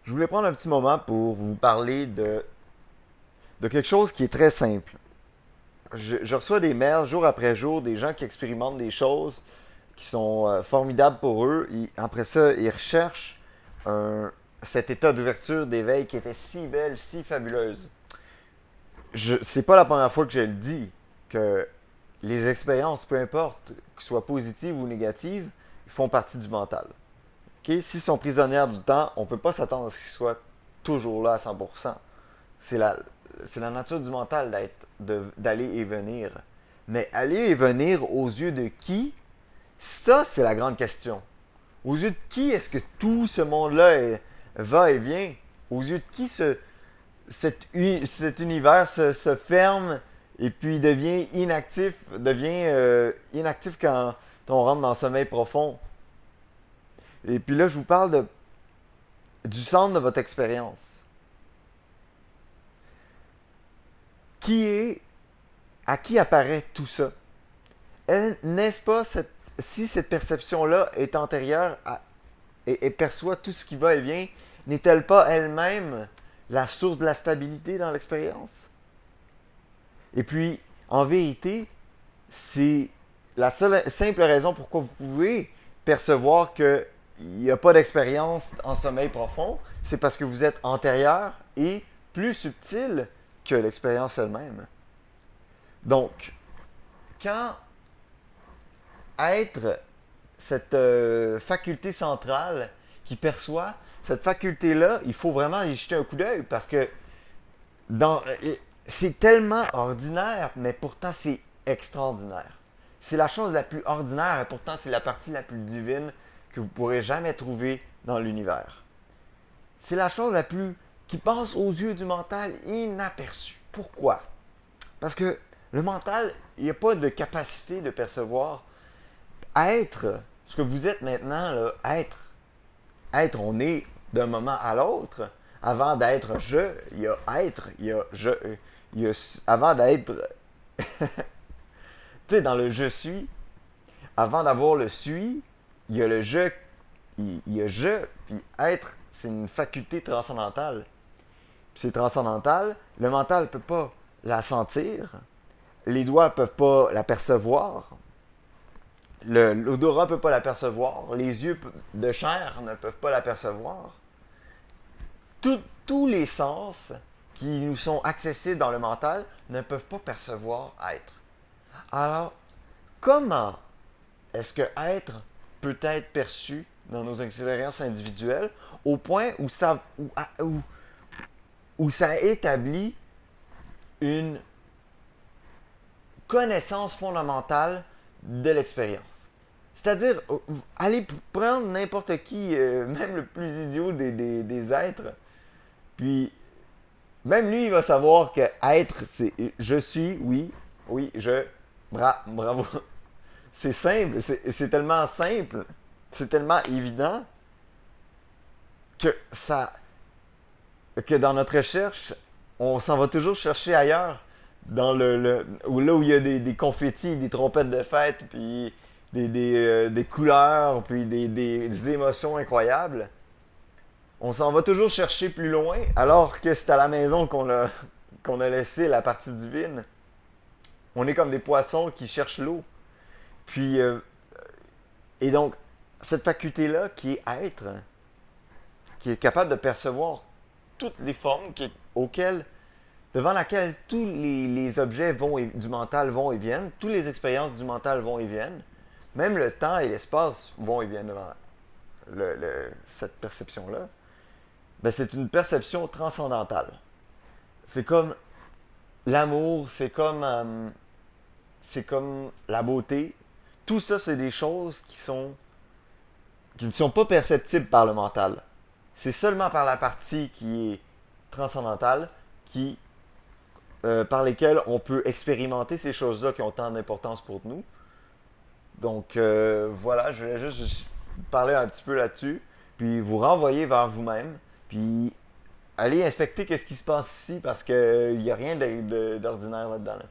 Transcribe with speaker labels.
Speaker 1: Je voulais prendre un petit moment pour vous parler de quelque chose qui est très simple. Je reçois des mails jour après jour, des gens qui expérimentent des choses qui sont formidables pour eux. Après ça, ils recherchent cet état d'ouverture, d'éveil qui était si belle, si fabuleuse. C'est pas la première fois que je le dis, que les expériences, peu importe, qu'elles soient positives ou négatives, font partie du mental. Ok? S'ils sont prisonnières du temps, on ne peut pas s'attendre à ce qu'ils soient toujours là à 100%. C'est la, c'est la nature du mental d'aller et venir. Mais aller et venir aux yeux de qui? Ça, c'est la grande question. Aux yeux de qui est-ce que tout ce monde-là va et vient? Aux yeux de qui cet univers se ferme et puis devient inactif quand on rentre dans le sommeil profond? Et puis là, je vous parle du centre de votre expérience. Qui est, à qui apparaît tout ça? N'est-ce pas si cette perception-là est antérieure et perçoit tout ce qui va et vient, n'est-elle pas elle-même la source de la stabilité dans l'expérience? Et puis, en vérité, c'est la seule simple raison pourquoi vous pouvez percevoir qu'il n'y a pas d'expérience en sommeil profond, c'est parce que vous êtes antérieur et plus subtil que l'expérience elle-même. Donc, quand être cette faculté centrale qui perçoit, cette faculté-là, il faut vraiment y jeter un coup d'œil parce que dans, c'est tellement ordinaire, mais pourtant c'est extraordinaire. C'est la chose la plus ordinaire et pourtant c'est la partie la plus divine que vous pourrez jamais trouver dans l'univers. C'est la chose la plus qui passe aux yeux du mental inaperçue. Pourquoi? Parce que le mental, il n'y a pas de capacité de percevoir. Être, ce que vous êtes maintenant, là, être, on est d'un moment à l'autre. Avant d'être je, il y a être, il y a je, il y a, avant d'être, tu sais, dans le je suis, avant d'avoir le suis, il y a le je, il y a je, puis être, c'est une faculté transcendantale. Puis c'est transcendantal, le mental ne peut pas la sentir, les doigts ne peuvent pas la percevoir, l'odorat ne peut pas la percevoir, les yeux de chair ne peuvent pas la percevoir. Tous les sens qui nous sont accessibles dans le mental ne peuvent pas percevoir être. Alors, comment est-ce que être peut être perçu dans nos expériences individuelles au point où ça établit une connaissance fondamentale de l'expérience? C'est-à-dire, aller prendre n'importe qui, même le plus idiot des êtres, puis même lui, il va savoir que être, c'est je suis, oui, oui, bravo. C'est simple, c'est tellement simple, c'est tellement évident que que dans notre recherche, on s'en va toujours chercher ailleurs, dans là où il y a des confettis, des trompettes de fête, puis des couleurs, puis des émotions incroyables. On s'en va toujours chercher plus loin, alors que c'est à la maison qu'on a laissé la partie divine. On est comme des poissons qui cherchent l'eau. Puis, et donc, cette faculté-là qui est être, qui est capable de percevoir toutes les formes devant laquelle tous les objets du mental vont et viennent, toutes les expériences du mental vont et viennent, même le temps et l'espace vont et viennent devant cette perception-là, ben c'est une perception transcendantale. C'est comme l'amour, c'est comme la beauté. Tout ça, c'est des choses qui ne sont pas perceptibles par le mental. C'est seulement par la partie qui est transcendantale par lesquelles on peut expérimenter ces choses-là qui ont tant d'importance pour nous. Donc voilà, je voulais juste parler un petit peu là-dessus, puis vous renvoyer vers vous-même, puis aller inspecter qu'est-ce qui se passe ici parce qu'il n'y a rien d'ordinaire là-dedans. Là.